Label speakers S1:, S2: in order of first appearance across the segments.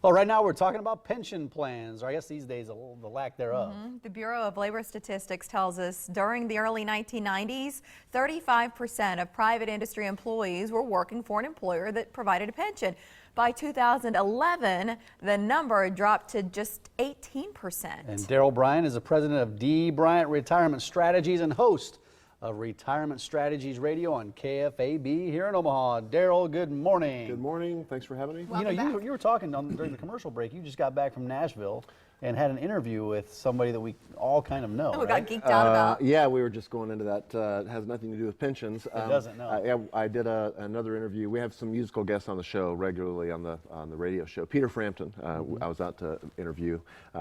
S1: Well, right now we're talking about pension plans, or I guess these days the lack thereof.
S2: The Bureau of Labor Statistics tells us during the early 1990s, 35% of private industry employees were working for an employer that provided a pension. By 2011, the number dropped to just 18%.
S1: And Darrell Bryant is the president of Bryant Retirement Strategies and host of Retirement Strategies Radio on KFAB here in Omaha. Darrell, good morning.
S3: Good morning. Thanks for having me.
S1: You were talking during the commercial break. You just got back from Nashville and had an interview with somebody that we all kind of know.
S2: We got geeked out about.
S3: Yeah, we were just going into that. It has nothing to do with pensions.
S1: It doesn't, no.
S3: I did another interview. We have some musical guests on the show regularly on the radio show. Peter Frampton, I was out to interview.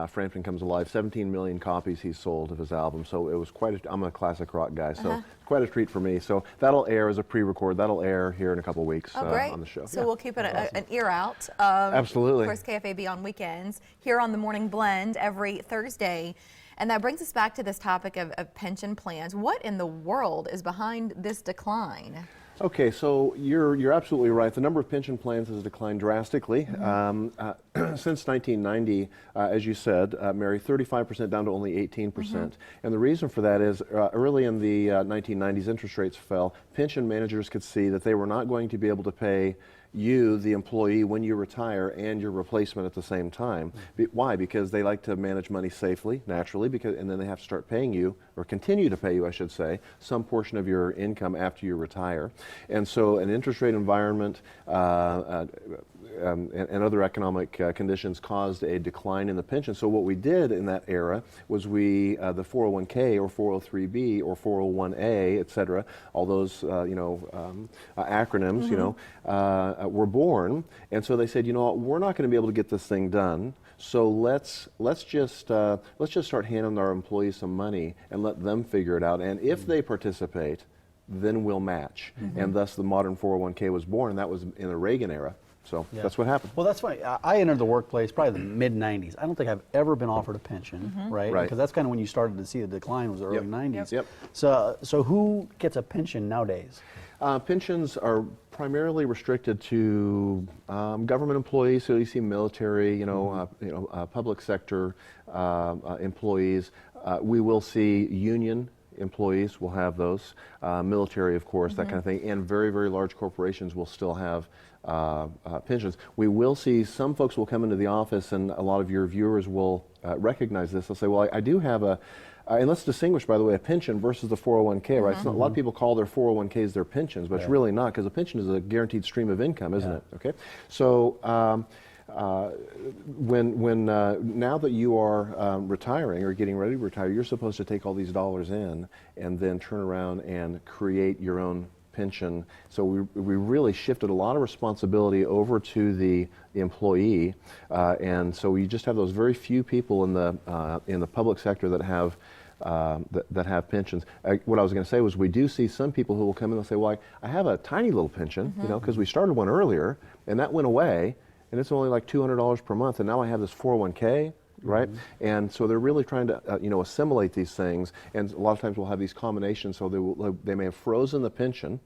S3: Frampton Comes Alive, 17 million copies he's sold of his album. So it was I'm a classic rock guy, so quite a treat for me. So that'll air as a pre-record. That'll air here in a couple of weeks on the show.
S2: So we'll keep an ear out.
S3: Absolutely.
S2: Of course, KFAB on weekends, here on the Morning Blend every Thursday. And that brings us back to this topic of pension plans. What in the world is behind this decline?
S3: Okay, so you're absolutely right. The number of pension plans has declined drastically. Since 1990, as you said, Mary, 35% down to only 18%. And the reason for that is early in the 1990s, interest rates fell. Pension managers could see that they were not going to be able to pay you, the employee, when you retire and your replacement at the same time. Why? Because they like to manage money safely, naturally, and then they have to start paying you, or continue to pay you, I should say, some portion of your income after you retire. And so an interest rate environment and other economic conditions caused a decline in the pension. So what we did in that era was the 401k or 403b or 401a, et cetera, all those acronyms, were born. And so they said, you know what, we're not going to be able to get this thing done. So let's just start handing our employees some money and let them figure it out. And if they participate, then we'll match. And thus the modern 401k was born. And that was in the Reagan era. So that's what happened.
S1: Well, that's funny. I entered the workplace probably the mid-90s. I don't think I've ever been offered a pension, right? Because that's kind of when you started to see the decline, was the early 90s. So who gets a pension nowadays?
S3: Pensions are primarily restricted to government employees, so you see military, public sector employees. We will see union employees will have those, military, of course, that kind of thing, and very, very large corporations will still have pensions. We will see some folks will come into the office, and a lot of your viewers will recognize this. They'll say, well, I do have and let's distinguish, by the way, a pension versus the 401k, right? So a lot of people call their 401ks their pensions, but it's really not, because a pension is a guaranteed stream of income, isn't it? Okay, so now that you are retiring or getting ready to retire, you're supposed to take all these dollars in and then turn around and create your own pension. So we really shifted a lot of responsibility over to the employee, and so we just have those very few people in the public sector that have pensions. What I was going to say was, we do see some people who will come in and say, well, I have a tiny little pension, because we started one earlier and that went away, and it's only like $200 per month, and now I have this 401k, right? And so they're really trying to assimilate these things, and a lot of times we'll have these combinations, so they may have frozen the pension,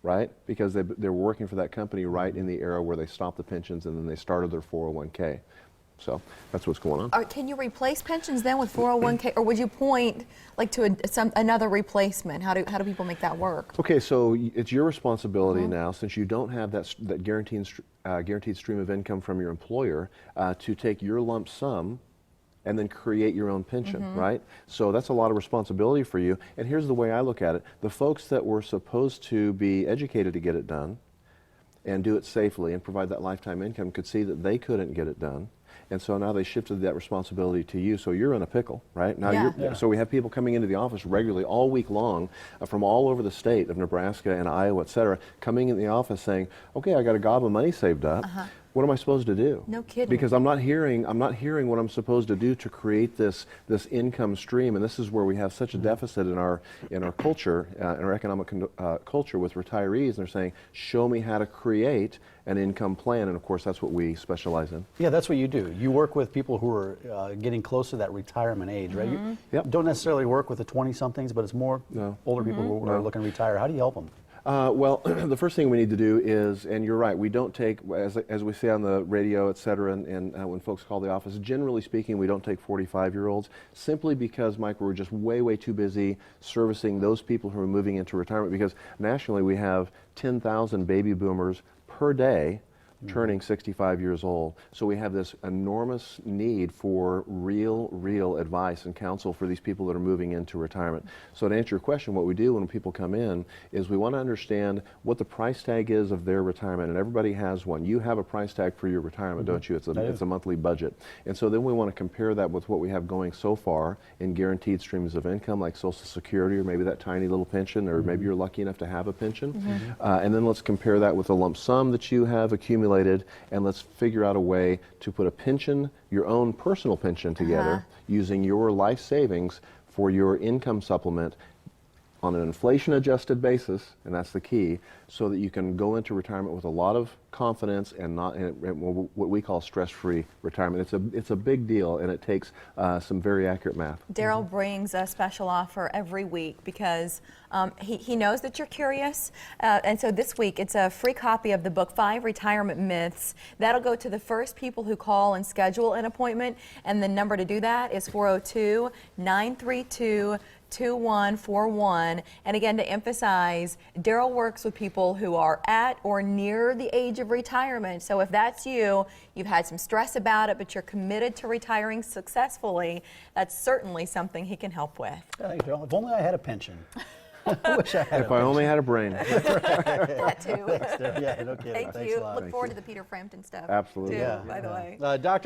S3: right? Because they're working for that company right in the era where they stopped the pensions and then they started their 401k. So that's what's going on.
S2: Can you replace pensions then with 401k, or would you point to another replacement? How do people make that work?
S3: Okay, so it's your responsibility now, since you don't have that guaranteed stream of income from your employer, to take your lump sum and then create your own pension, right? So that's a lot of responsibility for you. And here's the way I look at it. The folks that were supposed to be educated to get it done and do it safely and provide that lifetime income could see that they couldn't get it done. And so now they shifted that responsibility to you. So you're in a pickle, right? Now so we have people coming into the office regularly all week long from all over the state of Nebraska and Iowa, et cetera, coming in the office saying, okay, I got a gob of money saved up. What am I supposed to do?
S2: No kidding.
S3: Because I'm not hearing what I'm supposed to do to create this income stream, and this is where we have such a deficit in our culture, in our economic culture with retirees. And they're saying, show me how to create an income plan, and of course that's what we specialize in.
S1: Yeah, that's what you do. You work with people who are getting close to that retirement age, right? You don't necessarily work with the 20-somethings, but it's more older people who are looking to retire. How do you help them?
S3: Well, the first thing we need to do is, and you're right, we don't take, as we say on the radio, et cetera, and when folks call the office, generally speaking, we don't take 45-year-olds, simply because, Mike, we're just way, way too busy servicing those people who are moving into retirement, because nationally we have 10,000 baby boomers per day turning 65 years old. So we have this enormous need for real advice and counsel for these people that are moving into retirement. So to answer your question, what we do when people come in is we want to understand what the price tag is of their retirement, and everybody has one. You have a price tag for your retirement, don't you? It's a monthly budget. And so then we want to compare that with what we have going so far in guaranteed streams of income, like Social Security, or maybe that tiny little pension, or maybe you're lucky enough to have a pension. And then let's compare that with a lump sum that you have accumulated, and let's figure out a way to put a pension, your own personal pension together, using your life savings for your income supplement on an inflation-adjusted basis, and that's the key, so that you can go into retirement with a lot of confidence and not what we call stress-free retirement. It's a big deal, and it takes some very accurate math.
S2: Darrell brings a special offer every week because he knows that you're curious, and so this week it's a free copy of the book 5 Retirement Myths. That'll go to the first people who call and schedule an appointment, and the number to do that is 402-932-2141. And again, to emphasize, Darrell works with people who are at or near the age of retirement. So if that's you, you've had some stress about it, but you're committed to retiring successfully, that's certainly something he can help with.
S1: Thanks, Darrell. If only I had a pension. I wish I had
S3: If I only had a brain.
S2: That too.
S1: Yeah, no kidding.
S2: Thank
S1: Thanks
S2: you.
S1: a lot.
S2: Look forward to the Peter Frampton stuff.
S3: Absolutely.
S2: Too, by the way.
S1: Dr.